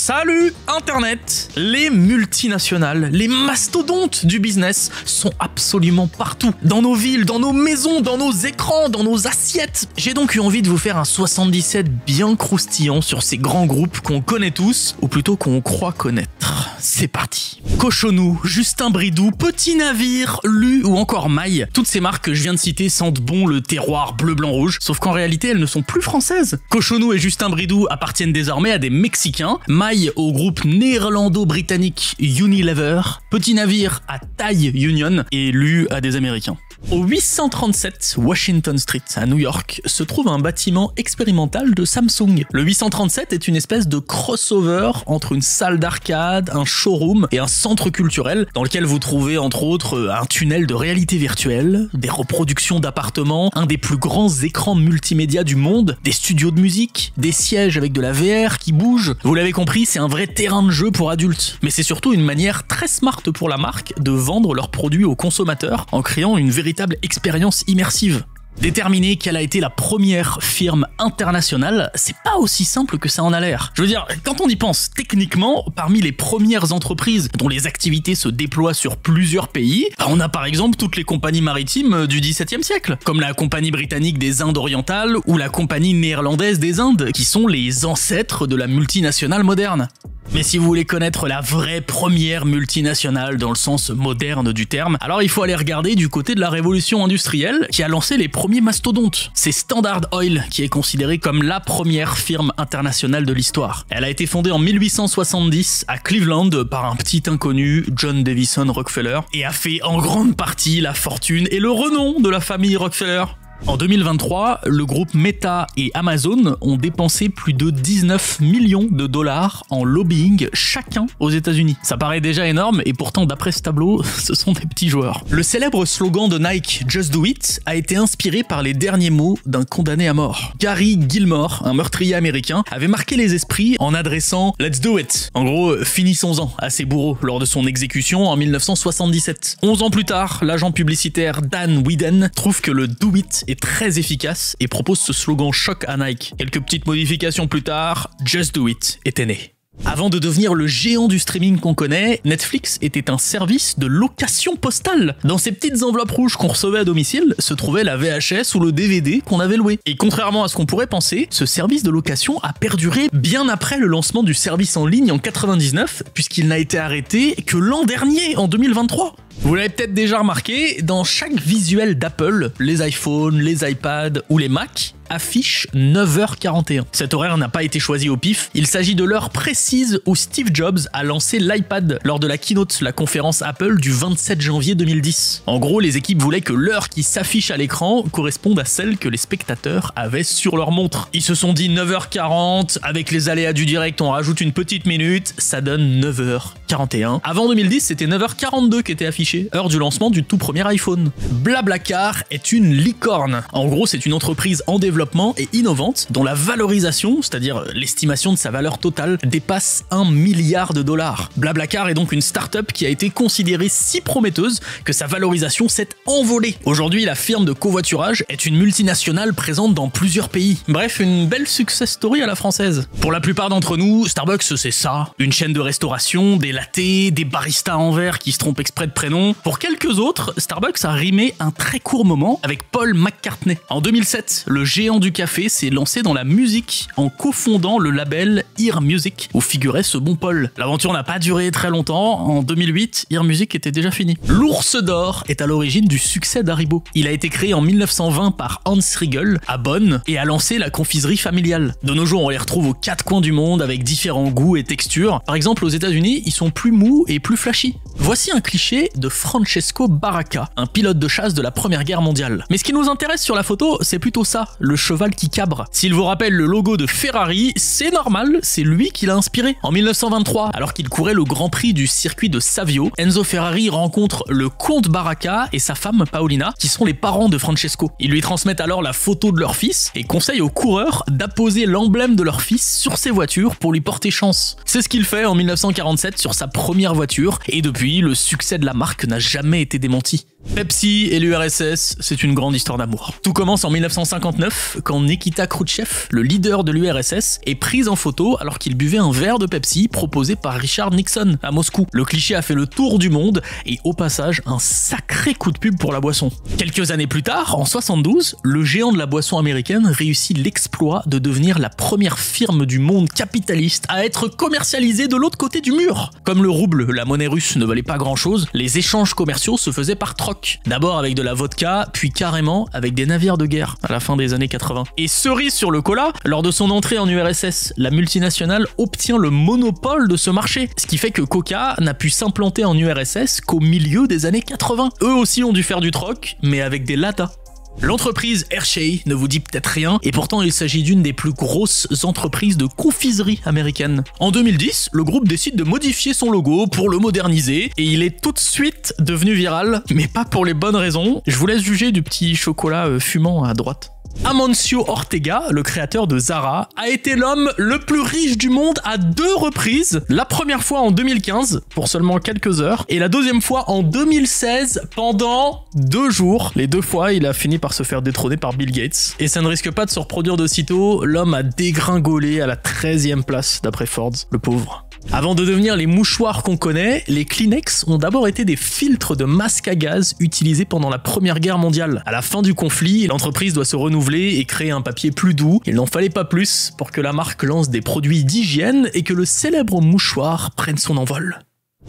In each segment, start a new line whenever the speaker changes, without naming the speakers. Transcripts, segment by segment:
Salut Internet! Les multinationales, les mastodontes du business sont absolument partout. Dans nos villes, dans nos maisons, dans nos écrans, dans nos assiettes. J'ai donc eu envie de vous faire un 77 bien croustillant sur ces grands groupes qu'on connaît tous, ou plutôt qu'on croit connaître. C'est parti. Cochonou, Justin Bridou, Petit Navire, Lu ou encore Maille. Toutes ces marques que je viens de citer sentent bon le terroir bleu, blanc, rouge, sauf qu'en réalité elles ne sont plus françaises. Cochonou et Justin Bridou appartiennent désormais à des Mexicains, Maille au groupe néerlando-britannique Unilever, Petit Navire à Thai Union et Lu à des Américains. Au 837 Washington Street à New York se trouve un bâtiment expérimental de Samsung. Le 837 est une espèce de crossover entre une salle d'arcade, un showroom et un centre culturel dans lequel vous trouvez entre autres un tunnel de réalité virtuelle, des reproductions d'appartements, un des plus grands écrans multimédia du monde, des studios de musique, des sièges avec de la VR qui bouge. Vous l'avez compris, c'est un vrai terrain de jeu pour adultes. Mais c'est surtout une manière très smart pour la marque de vendre leurs produits aux consommateurs en créant une véritable expérience immersive. Déterminer quelle a été la première firme internationale, c'est pas aussi simple que ça en a l'air. Je veux dire, quand on y pense, techniquement, parmi les premières entreprises dont les activités se déploient sur plusieurs pays, on a par exemple toutes les compagnies maritimes du XVIIe siècle, comme la Compagnie britannique des Indes orientales ou la Compagnie néerlandaise des Indes, qui sont les ancêtres de la multinationale moderne. Mais si vous voulez connaître la vraie première multinationale dans le sens moderne du terme, alors il faut aller regarder du côté de la révolution industrielle qui a lancé les premiers mastodontes. C'est Standard Oil qui est considérée comme la première firme internationale de l'histoire. Elle a été fondée en 1870 à Cleveland par un petit inconnu, John Davison Rockefeller, et a fait en grande partie la fortune et le renom de la famille Rockefeller. En 2023, le groupe Meta et Amazon ont dépensé plus de 19 millions de dollars en lobbying chacun aux États-Unis. Ça paraît déjà énorme et pourtant d'après ce tableau, ce sont des petits joueurs. Le célèbre slogan de Nike Just Do It a été inspiré par les derniers mots d'un condamné à mort. Gary Gilmore, un meurtrier américain, avait marqué les esprits en adressant Let's do it. En gros, finissons-en à ses bourreaux lors de son exécution en 1977. 11 ans plus tard, l'agent publicitaire Dan Whedon trouve que le Do It est très efficace et propose ce slogan choc à Nike. Quelques petites modifications plus tard, Just Do It était né. Avant de devenir le géant du streaming qu'on connaît, Netflix était un service de location postale. Dans ces petites enveloppes rouges qu'on recevait à domicile, se trouvait la VHS ou le DVD qu'on avait loué. Et contrairement à ce qu'on pourrait penser, ce service de location a perduré bien après le lancement du service en ligne en 99, puisqu'il n'a été arrêté que l'an dernier, en 2023. Vous l'avez peut-être déjà remarqué, dans chaque visuel d'Apple, les iPhones, les iPads ou les Mac affichent 9h41. Cet horaire n'a pas été choisi au pif, il s'agit de l'heure précise où Steve Jobs a lancé l'iPad lors de la keynote, la conférence Apple du 27 janvier 2010. En gros, les équipes voulaient que l'heure qui s'affiche à l'écran corresponde à celle que les spectateurs avaient sur leur montre. Ils se sont dit 9h40, avec les aléas du direct on rajoute une petite minute, ça donne 9h41. Avant 2010, c'était 9h42 qui était affiché, heure du lancement du tout premier iPhone. Blablacar est une licorne. En gros, c'est une entreprise en développement et innovante dont la valorisation, c'est-à-dire l'estimation de sa valeur totale, dépasse 1 milliard de dollars. Blablacar est donc une start-up qui a été considérée si prometteuse que sa valorisation s'est envolée. Aujourd'hui, la firme de covoiturage est une multinationale présente dans plusieurs pays. Bref, une belle success story à la française. Pour la plupart d'entre nous, Starbucks c'est ça, une chaîne de restauration, des lattés, des baristas en verre qui se trompent exprès de prénom. Pour quelques autres, Starbucks a rimé un très court moment avec Paul McCartney. En 2007, le géant du café s'est lancé dans la musique en cofondant le label Ear Music où figurait ce bon Paul. L'aventure n'a pas duré très longtemps, en 2008, Ear Music était déjà fini. L'ours d'or est à l'origine du succès d'Haribo. Il a été créé en 1920 par Hans Riegel à Bonn et a lancé la confiserie familiale. De nos jours, on les retrouve aux quatre coins du monde avec différents goûts et textures. Par exemple, aux États-Unis, ils sont plus mous et plus flashy. Voici un cliché de Francesco Baracca, un pilote de chasse de la Première Guerre mondiale. Mais ce qui nous intéresse sur la photo, c'est plutôt ça, le cheval qui cabre. S'il vous rappelle le logo de Ferrari, c'est normal, c'est lui qui l'a inspiré. En 1923, alors qu'il courait le Grand Prix du circuit de Savio, Enzo Ferrari rencontre le comte Baracca et sa femme Paolina, qui sont les parents de Francesco. Ils lui transmettent alors la photo de leur fils et conseillent aux coureurs d'apposer l'emblème de leur fils sur ses voitures pour lui porter chance. C'est ce qu'il fait en 1947 sur sa première voiture et depuis, le succès de la marque n'a jamais été démenti. Pepsi et l'URSS, c'est une grande histoire d'amour. Tout commence en 1959, quand Nikita Khrouchtchev, le leader de l'URSS, est pris en photo alors qu'il buvait un verre de Pepsi proposé par Richard Nixon à Moscou. Le cliché a fait le tour du monde et au passage, un sacré coup de pub pour la boisson. Quelques années plus tard, en 72, le géant de la boisson américaine réussit l'exploit de devenir la première firme du monde capitaliste à être commercialisée de l'autre côté du mur. Comme le rouble, la monnaie russe, ne valait pas grand-chose, les échanges commerciaux se faisaient par troc. D'abord avec de la vodka, puis carrément avec des navires de guerre à la fin des années 80. Et cerise sur le cola, lors de son entrée en URSS, la multinationale obtient le monopole de ce marché, ce qui fait que Coca n'a pu s'implanter en URSS qu'au milieu des années 80. Eux aussi ont dû faire du troc, mais avec des latas. L'entreprise Hershey ne vous dit peut-être rien, et pourtant il s'agit d'une des plus grosses entreprises de confiserie américaine. En 2010, le groupe décide de modifier son logo pour le moderniser, et il est tout de suite devenu viral, mais pas pour les bonnes raisons. Je vous laisse juger du petit chocolat fumant à droite. Amancio Ortega, le créateur de Zara, a été l'homme le plus riche du monde à 2 reprises. La première fois en 2015, pour seulement quelques heures, et la deuxième fois en 2016, pendant 2 jours. Les 2 fois, il a fini par se faire détrôner par Bill Gates. Et ça ne risque pas de se reproduire de sitôt, l'homme a dégringolé à la 13e place d'après Forbes, le pauvre. Avant de devenir les mouchoirs qu'on connaît, les Kleenex ont d'abord été des filtres de masque à gaz utilisés pendant la Première Guerre mondiale. À la fin du conflit, l'entreprise doit se renouveler et créer un papier plus doux. Il n'en fallait pas plus pour que la marque lance des produits d'hygiène et que le célèbre mouchoir prenne son envol.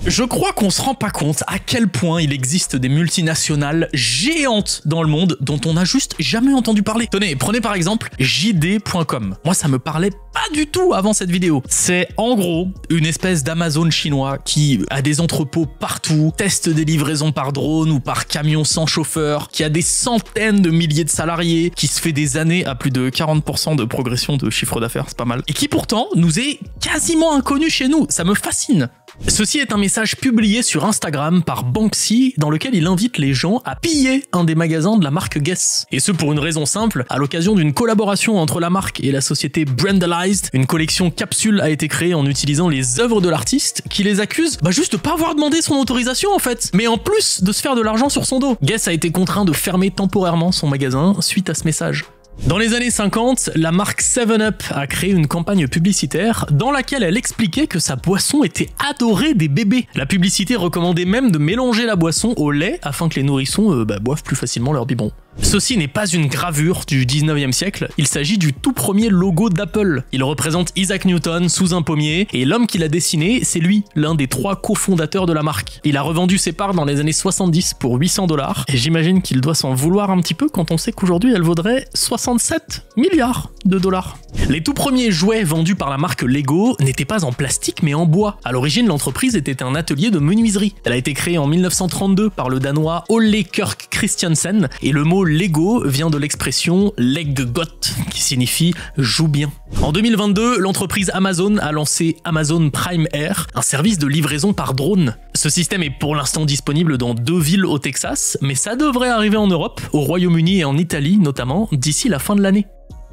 Je crois qu'on se rend pas compte à quel point il existe des multinationales géantes dans le monde dont on n'a juste jamais entendu parler. Tenez, prenez par exemple JD.com. Moi, ça me parlait pas du tout avant cette vidéo. C'est en gros une espèce d'Amazon chinois qui a des entrepôts partout, teste des livraisons par drone ou par camion sans chauffeur, qui a des centaines de milliers de salariés, qui se fait des années à plus de 40% de progression de chiffre d'affaires, c'est pas mal, et qui pourtant nous est quasiment inconnu chez nous. Ça me fascine. Ceci est un message publié sur Instagram par Banksy dans lequel il invite les gens à piller un des magasins de la marque Guess. Et ce pour une raison simple, à l'occasion d'une collaboration entre la marque et la société Brandalized, une collection capsule a été créée en utilisant les œuvres de l'artiste qui les accuse juste de pas avoir demandé son autorisation en fait, mais en plus de se faire de l'argent sur son dos. Guess a été contraint de fermer temporairement son magasin suite à ce message. Dans les années 50, la marque 7-Up a créé une campagne publicitaire dans laquelle elle expliquait que sa boisson était adorée des bébés. La publicité recommandait même de mélanger la boisson au lait afin que les nourrissons boivent plus facilement leur biberon. Ceci n'est pas une gravure du 19e siècle, il s'agit du tout premier logo d'Apple. Il représente Isaac Newton sous un pommier, et l'homme qui l'a dessiné, c'est lui, l'un des 3 cofondateurs de la marque. Il a revendu ses parts dans les années 70 pour 800 $, et j'imagine qu'il doit s'en vouloir un petit peu quand on sait qu'aujourd'hui elle vaudrait 67 milliards de dollars. Les tout premiers jouets vendus par la marque Lego n'étaient pas en plastique mais en bois. À l'origine, l'entreprise était un atelier de menuiserie. Elle a été créée en 1932 par le danois Ole Kirk Christiansen, et le mot Lego vient de l'expression Legg godt, qui signifie joue bien. En 2022, l'entreprise Amazon a lancé Amazon Prime Air, un service de livraison par drone. Ce système est pour l'instant disponible dans 2 villes au Texas, mais ça devrait arriver en Europe, au Royaume-Uni et en Italie notamment, d'ici la fin de l'année.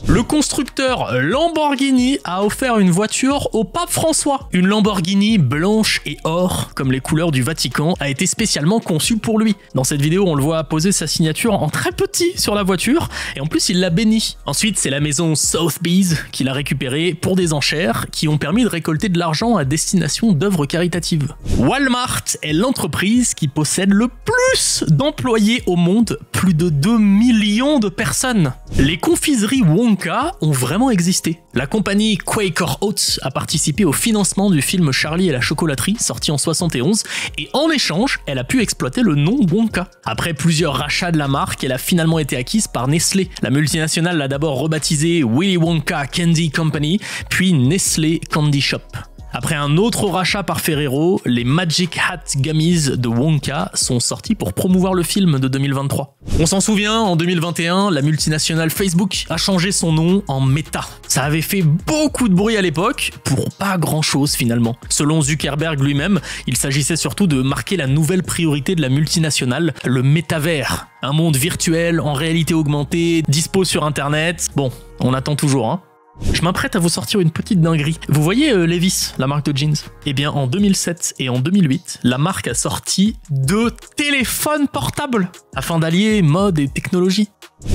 Le constructeur Lamborghini a offert une voiture au pape François. Une Lamborghini blanche et or, comme les couleurs du Vatican, a été spécialement conçue pour lui. Dans cette vidéo, on le voit poser sa signature en très petit sur la voiture, et en plus il l'a béni. Ensuite, c'est la maison Sotheby's qui l'a récupérée pour des enchères qui ont permis de récolter de l'argent à destination d'œuvres caritatives. Walmart est l'entreprise qui possède le plus d'employés au monde, plus de 2 millions de personnes. Les confiseries Wonka ont vraiment existé. La compagnie Quaker Oats a participé au financement du film Charlie et la chocolaterie, sorti en 71, et en échange, elle a pu exploiter le nom Wonka. Après plusieurs rachats de la marque, elle a finalement été acquise par Nestlé. La multinationale l'a d'abord rebaptisée Willy Wonka Candy Company, puis Nestlé Candy Shop. Après un autre rachat par Ferrero, les Magic Hat Gummies de Wonka sont sortis pour promouvoir le film de 2023. On s'en souvient, en 2021, la multinationale Facebook a changé son nom en Meta. Ça avait fait beaucoup de bruit à l'époque, pour pas grand chose finalement. Selon Zuckerberg lui-même, il s'agissait surtout de marquer la nouvelle priorité de la multinationale, le métavers. Un monde virtuel, en réalité augmentée, dispo sur internet. Bon, on attend toujours, hein. Je m'apprête à vous sortir une petite dinguerie. Vous voyez Levi's, la marque de jeans? Eh bien, en 2007 et en 2008, la marque a sorti 2 téléphones portables afin d'allier mode et technologie.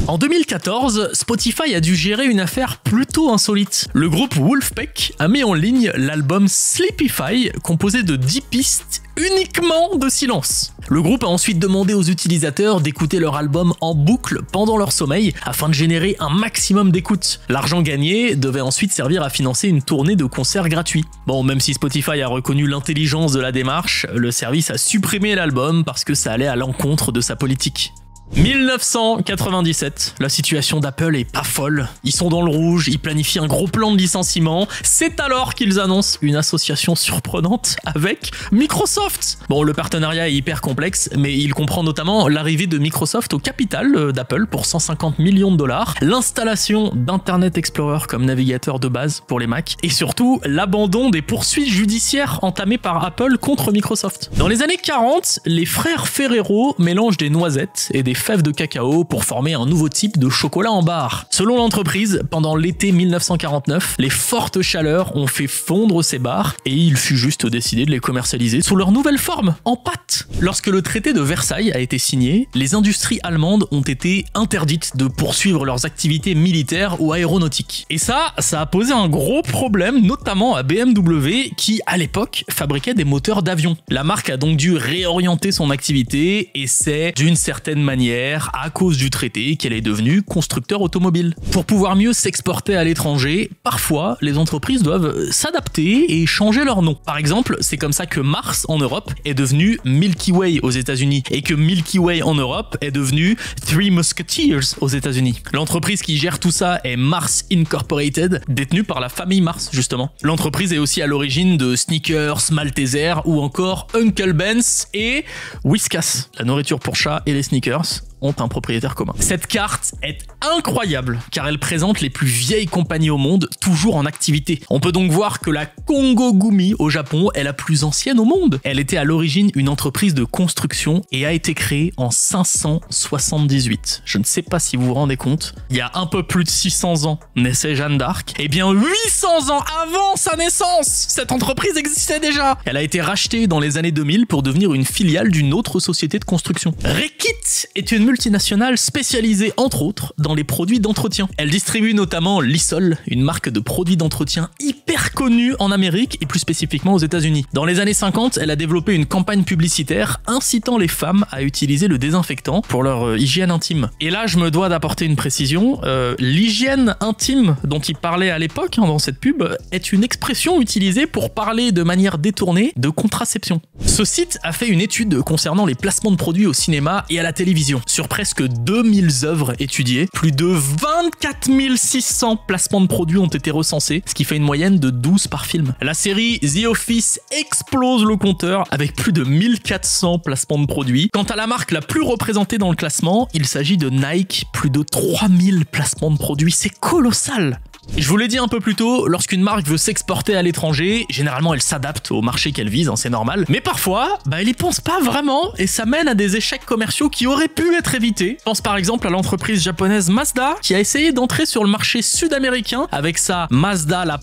En 2014, Spotify a dû gérer une affaire plutôt insolite. Le groupe Wolfpack a mis en ligne l'album Sleepify, composé de 10 pistes uniquement de silence. Le groupe a ensuite demandé aux utilisateurs d'écouter leur album en boucle pendant leur sommeil afin de générer un maximum d'écoutes. L'argent gagné devait ensuite servir à financer une tournée de concerts gratuits. Bon, même si Spotify a reconnu l'intelligence de la démarche, le service a supprimé l'album parce que ça allait à l'encontre de sa politique. 1997, la situation d'Apple est pas folle. Ils sont dans le rouge, ils planifient un gros plan de licenciement. C'est alors qu'ils annoncent une association surprenante avec Microsoft. Bon, le partenariat est hyper complexe, mais il comprend notamment l'arrivée de Microsoft au capital d'Apple pour 150 millions de dollars, l'installation d'Internet Explorer comme navigateur de base pour les Mac, et surtout l'abandon des poursuites judiciaires entamées par Apple contre Microsoft. Dans les années 40, les frères Ferrero mélangent des noisettes et des fèves de cacao pour former un nouveau type de chocolat en barre. Selon l'entreprise, pendant l'été 1949, les fortes chaleurs ont fait fondre ces barres et il fut juste décidé de les commercialiser sous leur nouvelle forme, en pâte. Lorsque le traité de Versailles a été signé, les industries allemandes ont été interdites de poursuivre leurs activités militaires ou aéronautiques. Et ça a posé un gros problème, notamment à BMW qui, à l'époque, fabriquait des moteurs d'avion. La marque a donc dû réorienter son activité et c'est, d'une certaine manière, à cause du traité qu'elle est devenue constructeur automobile. Pour pouvoir mieux s'exporter à l'étranger, parfois les entreprises doivent s'adapter et changer leur nom. Par exemple, c'est comme ça que Mars en Europe est devenu Milky Way aux États-Unis et que Milky Way en Europe est devenu Three Musketeers aux États-Unis. L'entreprise qui gère tout ça est Mars Incorporated, détenue par la famille Mars justement. L'entreprise est aussi à l'origine de Snickers, Malteser ou encore Uncle Ben's et Whiskas, la nourriture pour chat et les Snickers ont un propriétaire commun. Cette carte est incroyable car elle présente les plus vieilles compagnies au monde toujours en activité. On peut donc voir que la Kongo Gumi au Japon est la plus ancienne au monde. Elle était à l'origine une entreprise de construction et a été créée en 578. Je ne sais pas si vous vous rendez compte, il y a un peu plus de 600 ans naissait Jeanne d'Arc. Et bien 800 ans avant sa naissance, cette entreprise existait déjà. Elle a été rachetée dans les années 2000 pour devenir une filiale d'une autre société de construction. Reckitt est une multinationale spécialisée entre autres dans les produits d'entretien. Elle distribue notamment Lysol, une marque de produits d'entretien hyper connue en Amérique et plus spécifiquement aux États-Unis. Dans les années 50, elle a développé une campagne publicitaire incitant les femmes à utiliser le désinfectant pour leur hygiène intime. Et là, je me dois d'apporter une précision. L'hygiène intime dont il parlait à l'époque dans cette pub est une expression utilisée pour parler de manière détournée de contraception. Ce site a fait une étude concernant les placements de produits au cinéma et à la télévision. Sur presque 2000 œuvres étudiées, plus de 24 600 placements de produits ont été recensés, ce qui fait une moyenne de 12 par film. La série The Office explose le compteur avec plus de 1400 placements de produits. Quant à la marque la plus représentée dans le classement, il s'agit de Nike, plus de 3000 placements de produits, c'est colossal! Je vous l'ai dit un peu plus tôt, lorsqu'une marque veut s'exporter à l'étranger, généralement elle s'adapte au marché qu'elle vise, c'est normal. Mais parfois, elle y pense pas vraiment et ça mène à des échecs commerciaux qui auraient pu être évités. Je pense par exemple à l'entreprise japonaise Mazda qui a essayé d'entrer sur le marché sud-américain avec sa Mazda la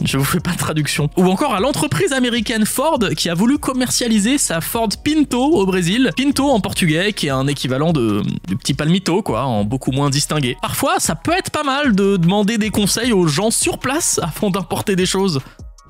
je vous fais pas de traduction. Ou encore à l'entreprise américaine Ford qui a voulu commercialiser sa Ford Pinto au Brésil. Pinto en portugais qui est un équivalent du petit palmito quoi, en beaucoup moins distingué. Parfois ça peut être pas mal de demander des conseils aux gens sur place afin d'importer des choses.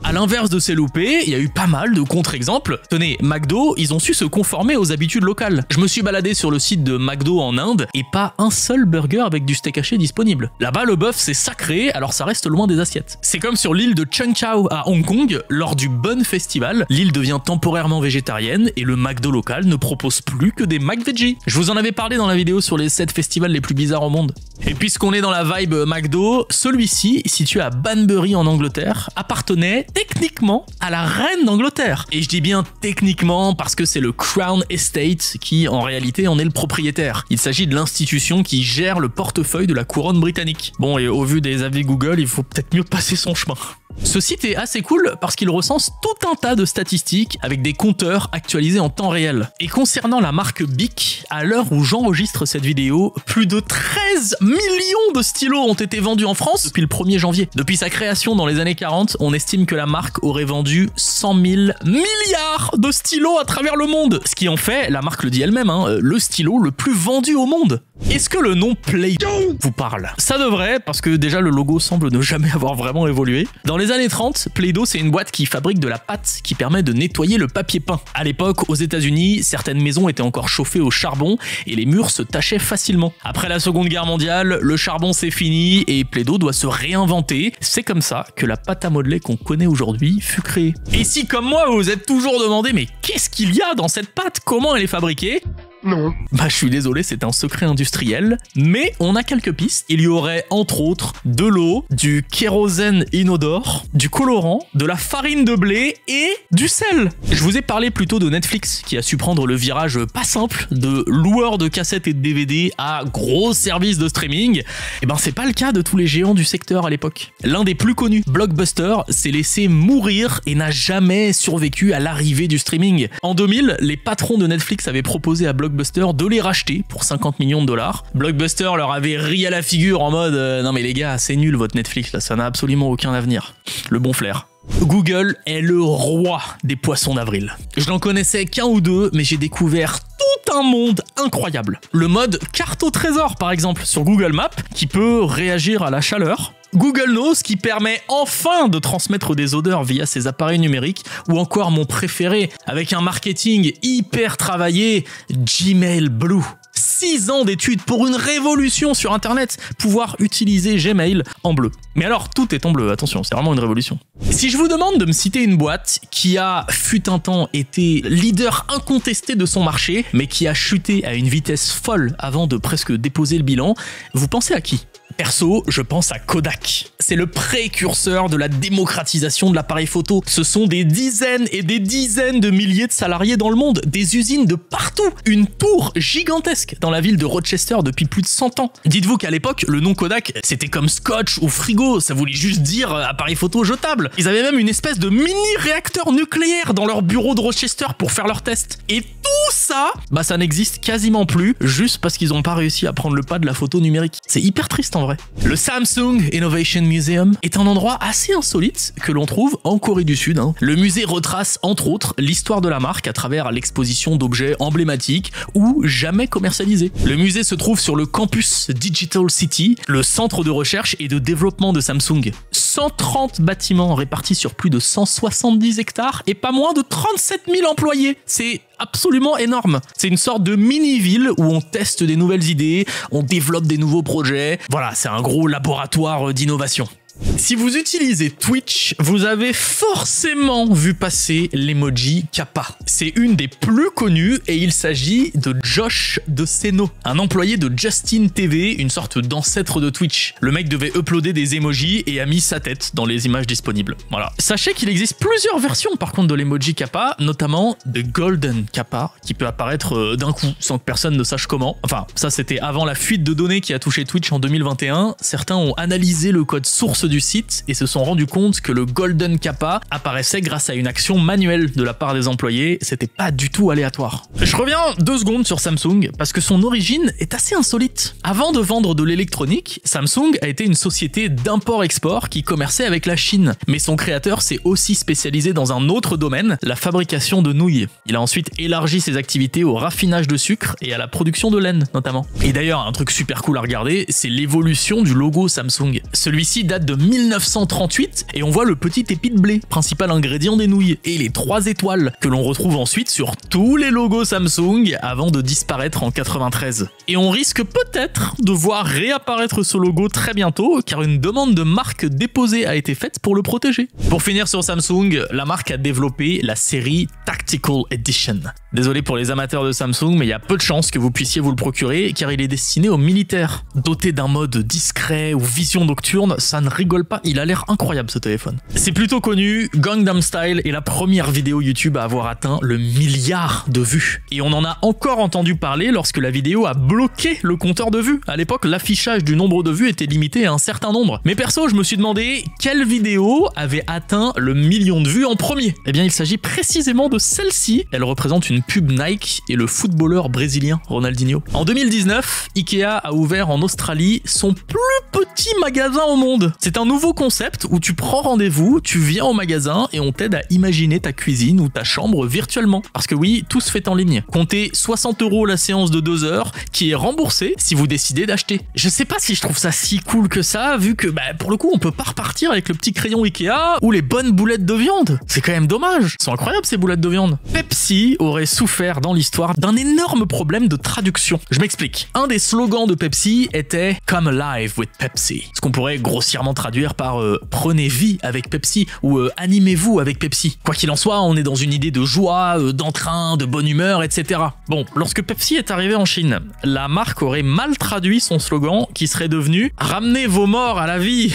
À l'inverse de ces loupés, il y a eu pas mal de contre-exemples. Tenez, McDo, ils ont su se conformer aux habitudes locales. Je me suis baladé sur le site de McDo en Inde et pas un seul burger avec du steak haché disponible. Là-bas, le bœuf c'est sacré, alors ça reste loin des assiettes. C'est comme sur l'île de Cheung Chau à Hong Kong, lors du Bun Festival, l'île devient temporairement végétarienne et le McDo local ne propose plus que des McVeggie. Je vous en avais parlé dans la vidéo sur les 7 festivals les plus bizarres au monde. Et puisqu'on est dans la vibe McDo, celui-ci, situé à Banbury en Angleterre, appartenait techniquement à la reine d'Angleterre. Et je dis bien techniquement parce que c'est le Crown Estate qui, en réalité, en est le propriétaire. Il s'agit de l'institution qui gère le portefeuille de la couronne britannique. Bon, et au vu des avis Google, il faut peut-être mieux passer son chemin. Ce site est assez cool parce qu'il recense tout un tas de statistiques avec des compteurs actualisés en temps réel. Et concernant la marque Bic, à l'heure où j'enregistre cette vidéo, plus de 13 millions de stylos ont été vendus en France depuis le 1er janvier. Depuis sa création dans les années 40, on estime que la marque aurait vendu 100 000 milliards de stylos à travers le monde. Ce qui en fait, la marque le dit elle-même, le stylo le plus vendu au monde. Est-ce que le nom Play-Doh vous parle? Ça devrait, parce que déjà le logo semble ne jamais avoir vraiment évolué. Dans les années 30, Play-Doh c'est une boîte qui fabrique de la pâte qui permet de nettoyer le papier peint. À l'époque, aux États-Unis, certaines maisons étaient encore chauffées au charbon et les murs se tachaient facilement. Après la Seconde Guerre mondiale, le charbon c'est fini et Play-Doh doit se réinventer. C'est comme ça que la pâte à modeler qu'on connaît aujourd'hui fut créée. Et si comme moi vous vous êtes toujours demandé mais qu'est-ce qu'il y a dans cette pâte? Comment elle est fabriquée? Non. Bah je suis désolé, c'est un secret industriel, mais on a quelques pistes. Il y aurait entre autres de l'eau, du kérosène inodore, du colorant, de la farine de blé et du sel. Je vous ai parlé plutôt de Netflix qui a su prendre le virage pas simple de loueur de cassettes et de DVD à gros services de streaming. Et ben c'est pas le cas de tous les géants du secteur à l'époque. L'un des plus connus, Blockbuster, s'est laissé mourir et n'a jamais survécu à l'arrivée du streaming. En 2000, les patrons de Netflix avaient proposé à Blockbuster de les racheter pour 50 millions de dollars. Blockbuster leur avait ri à la figure en mode non mais les gars, c'est nul votre Netflix là, ça n'a absolument aucun avenir. Le bon flair. Google est le roi des poissons d'avril. Je n'en connaissais qu'un ou deux, mais j'ai découvert tout un monde incroyable. Le mode carte au trésor par exemple sur Google Maps qui peut réagir à la chaleur. Google Nose qui permet enfin de transmettre des odeurs via ses appareils numériques, ou encore mon préféré avec un marketing hyper travaillé, Gmail Blue. 6 ans d'études pour une révolution sur internet, pouvoir utiliser Gmail en bleu. Mais alors tout est en bleu, attention, c'est vraiment une révolution. Si je vous demande de me citer une boîte qui a, fut un temps, été leader incontesté de son marché, mais qui a chuté à une vitesse folle avant de presque déposer le bilan, vous pensez à qui ? Perso, je pense à Kodak. C'est le précurseur de la démocratisation de l'appareil photo. Ce sont des dizaines et des dizaines de milliers de salariés dans le monde, des usines de partout, une tour gigantesque dans la ville de Rochester depuis plus de 100 ans. Dites-vous qu'à l'époque, le nom Kodak, c'était comme Scotch ou frigo, ça voulait juste dire appareil photo jetable. Ils avaient même une espèce de mini-réacteur nucléaire dans leur bureau de Rochester pour faire leurs tests. Et tout ça, bah ça n'existe quasiment plus, juste parce qu'ils n'ont pas réussi à prendre le pas de la photo numérique. C'est hyper triste en vrai. Le Samsung Innovation Museum est un endroit assez insolite que l'on trouve en Corée du Sud. Le musée retrace entre autres l'histoire de la marque à travers l'exposition d'objets emblématiques ou jamais commercialisés. Le musée se trouve sur le campus Digital City, le centre de recherche et de développement de Samsung. 130 bâtiments répartis sur plus de 170 hectares et pas moins de 37 000 employés. C'est absolument énorme. C'est une sorte de mini-ville où on teste des nouvelles idées, on développe des nouveaux projets. Voilà, c'est un gros laboratoire d'innovation. Si vous utilisez Twitch, vous avez forcément vu passer l'emoji Kappa. C'est une des plus connues et il s'agit de Josh de Seno, un employé de Justin TV, une sorte d'ancêtre de Twitch. Le mec devait uploader des emojis et a mis sa tête dans les images disponibles. Voilà. Sachez qu'il existe plusieurs versions par contre de l'emoji Kappa, notamment de Golden Kappa, qui peut apparaître d'un coup sans que personne ne sache comment. Enfin, ça c'était avant la fuite de données qui a touché Twitch en 2021. Certains ont analysé le code source du site et se sont rendus compte que le Golden Kappa apparaissait grâce à une action manuelle de la part des employés, c'était pas du tout aléatoire. Je reviens 2 secondes sur Samsung parce que son origine est assez insolite. Avant de vendre de l'électronique, Samsung a été une société d'import-export qui commerçait avec la Chine, mais son créateur s'est aussi spécialisé dans un autre domaine, la fabrication de nouilles. Il a ensuite élargi ses activités au raffinage de sucre et à la production de laine notamment. Et d'ailleurs, un truc super cool à regarder, c'est l'évolution du logo Samsung. Celui-ci date de 1938 et on voit le petit épi de blé, principal ingrédient des nouilles, et les 3 étoiles que l'on retrouve ensuite sur tous les logos Samsung avant de disparaître en 93. Et on risque peut-être de voir réapparaître ce logo très bientôt car une demande de marque déposée a été faite pour le protéger. Pour finir sur Samsung, la marque a développé la série Tactical Edition. Désolé pour les amateurs de Samsung, mais il y a peu de chances que vous puissiez vous le procurer car il est destiné aux militaires. Doté d'un mode discret ou vision nocturne, ça ne rigole pas, il a l'air incroyable ce téléphone. C'est plutôt connu, Gangnam Style est la première vidéo YouTube à avoir atteint le milliard de vues. Et on en a encore entendu parler lorsque la vidéo a bloqué le compteur de vues. À l'époque, l'affichage du nombre de vues était limité à un certain nombre. Mais perso, je me suis demandé quelle vidéo avait atteint le million de vues en premier. Eh bien, il s'agit précisément de celle-ci. Elle représente une pub Nike et le footballeur brésilien Ronaldinho. En 2019, Ikea a ouvert en Australie son plus petit magasin au monde. C'est un nouveau concept où tu prends rendez-vous, tu viens au magasin et on t'aide à imaginer ta cuisine ou ta chambre virtuellement. Parce que oui, tout se fait en ligne. Comptez 60 € la séance de 2 heures qui est remboursée si vous décidez d'acheter. Je sais pas si je trouve ça si cool que ça, vu que pour le coup on peut pas repartir avec le petit crayon Ikea ou les bonnes boulettes de viande. C'est quand même dommage. Elles sont incroyables ces boulettes de viande. Pepsi aurait souffert dans l'histoire d'un énorme problème de traduction. Je m'explique. Un des slogans de Pepsi était « Come alive with Pepsi », ce qu'on pourrait grossièrement traduire par « Prenez vie avec Pepsi » ou « Animez-vous avec Pepsi ». Quoi qu'il en soit, on est dans une idée de joie, d'entrain, de bonne humeur, etc. Bon, lorsque Pepsi est arrivé en Chine, la marque aurait mal traduit son slogan qui serait devenu « Ramenez vos morts à la vie ».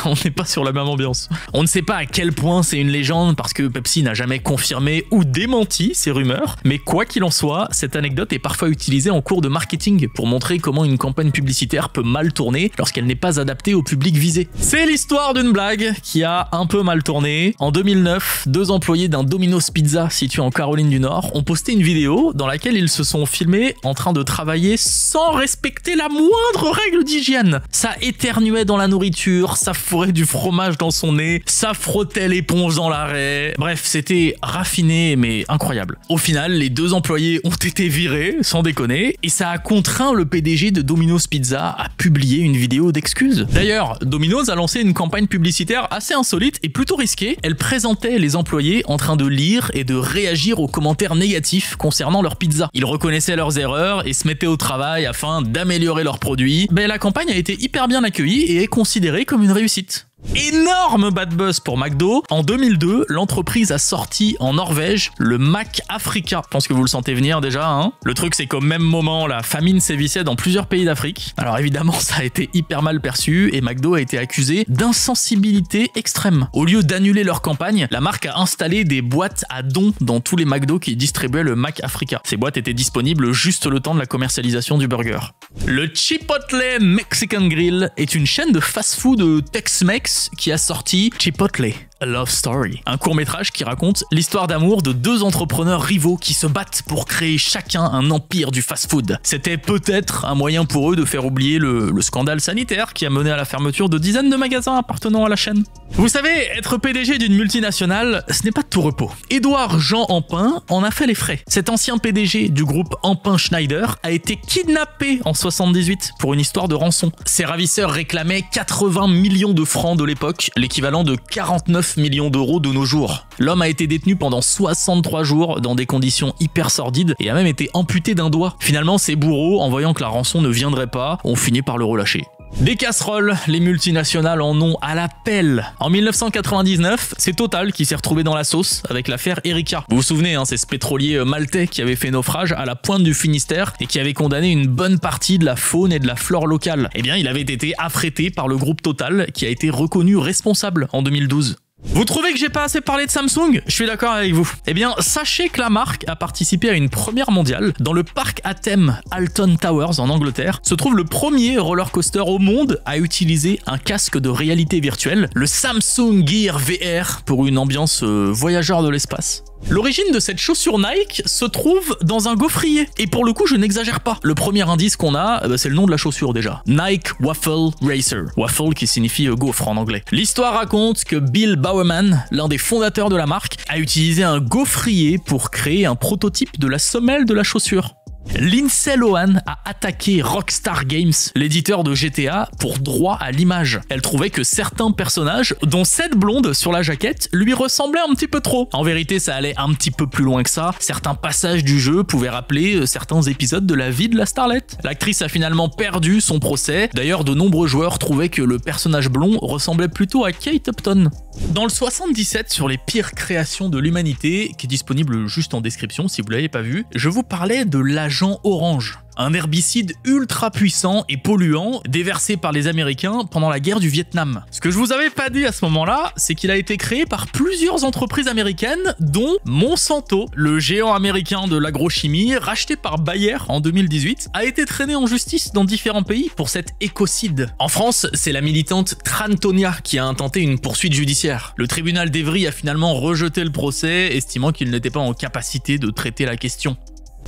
On n'est pas sur la même ambiance. On ne sait pas à quel point c'est une légende parce que Pepsi n'a jamais confirmé ou démenti ces rumeurs, mais quoi qu'il en soit, cette anecdote est parfois utilisée en cours de marketing pour montrer comment une campagne publicitaire peut mal tourner lorsqu'elle n'est pas adaptée au public visé. C'est l'histoire d'une blague qui a un peu mal tourné. En 2009, 2 employés d'un Domino's Pizza situé en Caroline du Nord ont posté une vidéo dans laquelle ils se sont filmés en train de travailler sans respecter la moindre règle d'hygiène. Ça éternuait dans la nourriture, ça fourrait du fromage dans son nez, ça frottait l'éponge dans l'arrêt. Bref, c'était raffiné mais incroyable. Au final, les 2 employés ont été virés, sans déconner, et ça a contraint le PDG de Domino's Pizza à publier une vidéo d'excuses. D'ailleurs, Domino's a lancé une campagne publicitaire assez insolite et plutôt risquée. Elle présentait les employés en train de lire et de réagir aux commentaires négatifs concernant leur pizza. Ils reconnaissaient leurs erreurs et se mettaient au travail afin d'améliorer leurs produits. La campagne a été hyper bien accueillie et est considérée comme une réussite. Énorme bad buzz pour McDo. En 2002, l'entreprise a sorti en Norvège le Mac Africa. Je pense que vous le sentez venir déjà, hein. Le truc, c'est qu'au même moment, la famine sévissait dans plusieurs pays d'Afrique. Alors évidemment, ça a été hyper mal perçu et McDo a été accusé d'insensibilité extrême. Au lieu d'annuler leur campagne, la marque a installé des boîtes à dons dans tous les McDo qui distribuaient le Mac Africa. Ces boîtes étaient disponibles juste le temps de la commercialisation du burger. Le Chipotle Mexican Grill est une chaîne de fast-food Tex-Mex qui a sorti Chipotle, A Love Story, un court-métrage qui raconte l'histoire d'amour de 2 entrepreneurs rivaux qui se battent pour créer chacun un empire du fast-food. C'était peut-être un moyen pour eux de faire oublier le scandale sanitaire qui a mené à la fermeture de dizaines de magasins appartenant à la chaîne. Vous savez, être PDG d'une multinationale, ce n'est pas de tout repos. Édouard Jean Ampin en a fait les frais. Cet ancien PDG du groupe Ampin Schneider a été kidnappé en 78 pour une histoire de rançon. Ses ravisseurs réclamaient 80 millions de francs de l'époque, l'équivalent de 49 millions d'euros de nos jours. L'homme a été détenu pendant 63 jours dans des conditions hyper sordides et a même été amputé d'un doigt. Finalement, ses bourreaux, en voyant que la rançon ne viendrait pas, ont fini par le relâcher. Des casseroles, les multinationales en ont à la pelle. En 1999, c'est Total qui s'est retrouvé dans la sauce avec l'affaire Erika. Vous vous souvenez, c'est ce pétrolier maltais qui avait fait naufrage à la pointe du Finistère et qui avait condamné une bonne partie de la faune et de la flore locale. Eh bien, il avait été affrété par le groupe Total qui a été reconnu responsable en 2012. Vous trouvez que j'ai pas assez parlé de Samsung? Je suis d'accord avec vous. Eh bien, sachez que la marque a participé à une première mondiale. Dans le parc à thème Alton Towers en Angleterre, se trouve le premier roller coaster au monde à utiliser un casque de réalité virtuelle, le Samsung Gear VR, pour une ambiance voyageur de l'espace. L'origine de cette chaussure Nike se trouve dans un gaufrier. Et pour le coup, je n'exagère pas. Le premier indice qu'on a, c'est le nom de la chaussure déjà. Nike Waffle Racer. Waffle qui signifie gaufre en anglais. L'histoire raconte que Bill Bowerman, l'un des fondateurs de la marque, a utilisé un gaufrier pour créer un prototype de la semelle de la chaussure. Lindsay Lohan a attaqué Rockstar Games, l'éditeur de GTA, pour droit à l'image. Elle trouvait que certains personnages, dont cette blonde sur la jaquette, lui ressemblaient un petit peu trop. En vérité, ça allait un petit peu plus loin que ça. Certains passages du jeu pouvaient rappeler certains épisodes de la vie de la starlette. L'actrice a finalement perdu son procès. D'ailleurs, de nombreux joueurs trouvaient que le personnage blond ressemblait plutôt à Kate Upton. Dans le 77 sur les pires créations de l'humanité, qui est disponible juste en description si vous l'avez pas vu, je vous parlais de l'agent Orange. un herbicide ultra puissant et polluant déversé par les Américains pendant la guerre du Vietnam. Ce que je vous avais pas dit à ce moment-là, c'est qu'il a été créé par plusieurs entreprises américaines, dont Monsanto, le géant américain de l'agrochimie, racheté par Bayer en 2018, a été traîné en justice dans différents pays pour cet écocide. En France, c'est la militante Tran Tonia qui a intenté une poursuite judiciaire. Le tribunal d'Evry a finalement rejeté le procès, estimant qu'il n'était pas en capacité de traiter la question.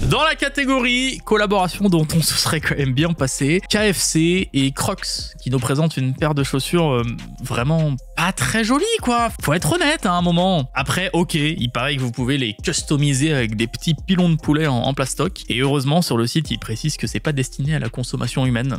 Dans la catégorie collaboration dont on se serait quand même bien passé, KFC et Crocs qui nous présentent une paire de chaussures vraiment pas très jolies quoi. Faut être honnête à un moment. Après ok, il paraît que vous pouvez les customiser avec des petits pilons de poulet en plastoc et heureusement sur le site ils précisent que c'est pas destiné à la consommation humaine.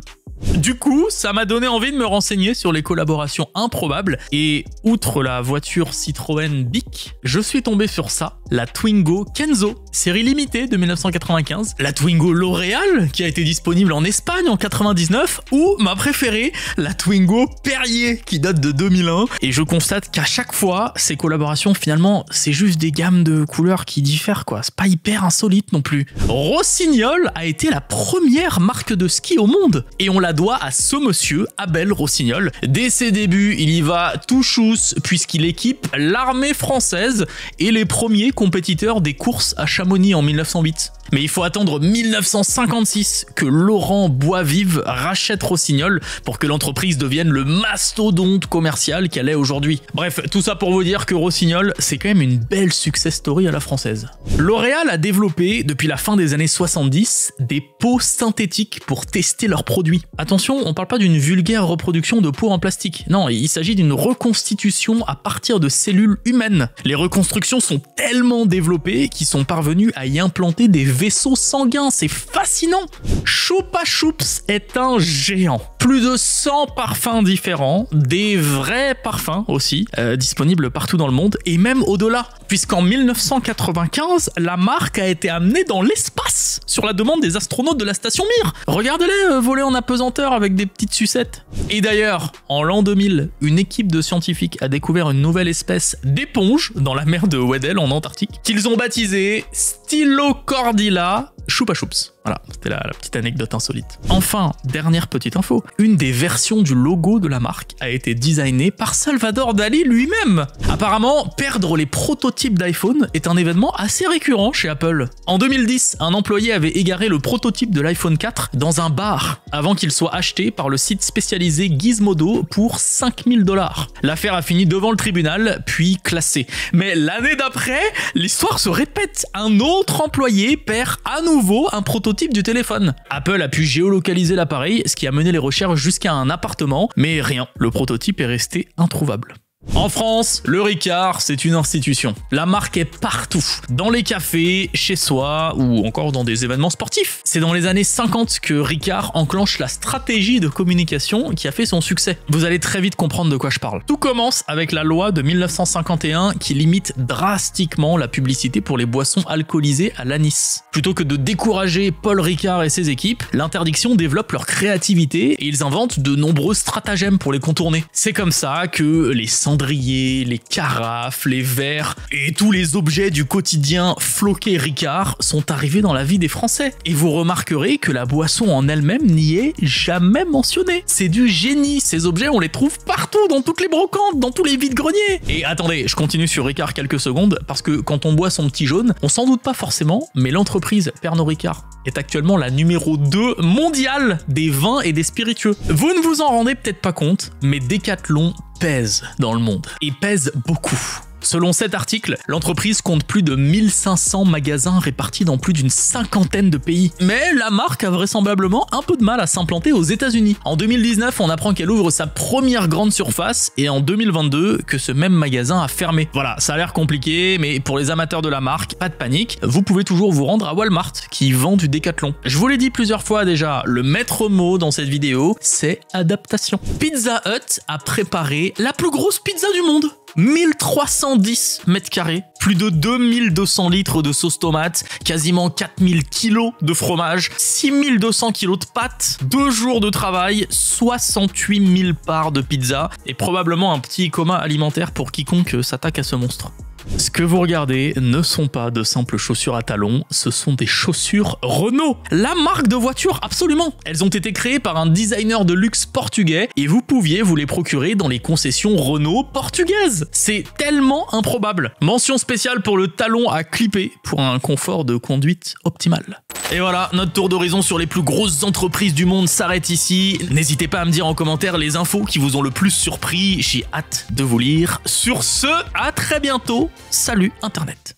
Du coup, ça m'a donné envie de me renseigner sur les collaborations improbables et outre la voiture Citroën Bic, je suis tombé sur ça, la Twingo Kenzo, série limitée de 1995, la Twingo L'Oréal qui a été disponible en Espagne en 99 ou ma préférée, la Twingo Perrier qui date de 2001 et je constate qu'à chaque fois, ces collaborations finalement c'est juste des gammes de couleurs qui diffèrent quoi, c'est pas hyper insolite non plus. Rossignol a été la première marque de ski au monde et on la doit à ce monsieur, Abel Rossignol. Dès ses débuts, il y va tout chousse puisqu'il équipe l'armée française et les premiers compétiteurs des courses à Chamonix en 1908. Mais il faut attendre 1956 que Laurent Boisvive rachète Rossignol pour que l'entreprise devienne le mastodonte commercial qu'elle est aujourd'hui. Bref, tout ça pour vous dire que Rossignol, c'est quand même une belle success story à la française. L'Oréal a développé, depuis la fin des années 70, des peaux synthétiques pour tester leurs produits. Attention, on parle pas d'une vulgaire reproduction de peau en plastique. Non, il s'agit d'une reconstitution à partir de cellules humaines. Les reconstructions sont tellement développées qu'ils sont parvenus à y implanter des vaisseaux sanguins, c'est fascinant. Chupa Chups est un géant. Plus de 100 parfums différents, des vrais parfums aussi, disponibles partout dans le monde et même au-delà. Puisqu'en 1995, la marque a été amenée dans l'espace sur la demande des astronautes de la station Mir. Regardez-les voler en apesanteur avec des petites sucettes. Et d'ailleurs, en l'an 2000, une équipe de scientifiques a découvert une nouvelle espèce d'éponge dans la mer de Weddell en Antarctique, qu'ils ont baptisée Stylocordila Chupa Chups. Voilà, c'était la petite anecdote insolite. Enfin, dernière petite info, une des versions du logo de la marque a été designée par Salvador Dali lui-même. Apparemment, perdre les prototypes d'iPhone est un événement assez récurrent chez Apple. En 2010, un employé avait égaré le prototype de l'iPhone 4 dans un bar avant qu'il soit acheté par le site spécialisé Gizmodo pour 5000 $. L'affaire a fini devant le tribunal, puis classée. Mais l'année d'après, l'histoire se répète. Un autre employé perd à nouveau un prototype du téléphone. Apple a pu géolocaliser l'appareil, ce qui a mené les recherches jusqu'à un appartement, mais rien, le prototype est resté introuvable. En France, le Ricard, c'est une institution. La marque est partout, dans les cafés, chez soi ou encore dans des événements sportifs. C'est dans les années 50 que Ricard enclenche la stratégie de communication qui a fait son succès. Vous allez très vite comprendre de quoi je parle. Tout commence avec la loi de 1951 qui limite drastiquement la publicité pour les boissons alcoolisées à l'anis. Plutôt que de décourager Paul Ricard et ses équipes, l'interdiction développe leur créativité et ils inventent de nombreux stratagèmes pour les contourner. C'est comme ça que les cendriers, les carafes, les verres et tous les objets du quotidien floqués Ricard sont arrivés dans la vie des Français. Et vous remarquerez que la boisson en elle-même n'y est jamais mentionnée. C'est du génie, ces objets on les trouve partout, dans toutes les brocantes, dans tous les vides-greniers. Et attendez, je continue sur Ricard quelques secondes, parce que quand on boit son petit jaune, on s'en doute pas forcément, mais l'entreprise Pernod Ricard est actuellement la numéro 2 mondiale des vins et des spiritueux. Vous ne vous en rendez peut-être pas compte, mais Decathlon pèse dans le monde, et pèse beaucoup. Selon cet article, l'entreprise compte plus de 1500 magasins répartis dans plus d'une cinquantaine de pays. Mais la marque a vraisemblablement un peu de mal à s'implanter aux États-Unis. En 2019, on apprend qu'elle ouvre sa première grande surface et en 2022 que ce même magasin a fermé. Voilà, ça a l'air compliqué, mais pour les amateurs de la marque, pas de panique, vous pouvez toujours vous rendre à Walmart qui vend du Decathlon. Je vous l'ai dit plusieurs fois déjà, le maître mot dans cette vidéo, c'est adaptation. Pizza Hut a préparé la plus grosse pizza du monde. 1310 mètres carrés, plus de 2200 litres de sauce tomate, quasiment 4000 kilos de fromage, 6200 kilos de pâtes, 2 jours de travail, 68 000 parts de pizza et probablement un petit coma alimentaire pour quiconque s'attaque à ce monstre. Ce que vous regardez ne sont pas de simples chaussures à talons, ce sont des chaussures Renault, la marque de voiture absolument. Elles ont été créées par un designer de luxe portugais et vous pouviez vous les procurer dans les concessions Renault portugaises. C'est tellement improbable. Mention spéciale pour le talon à clipper pour un confort de conduite optimal. Et voilà, notre tour d'horizon sur les plus grosses entreprises du monde s'arrête ici. N'hésitez pas à me dire en commentaire les infos qui vous ont le plus surpris, j'ai hâte de vous lire. Sur ce, à très bientôt, salut Internet.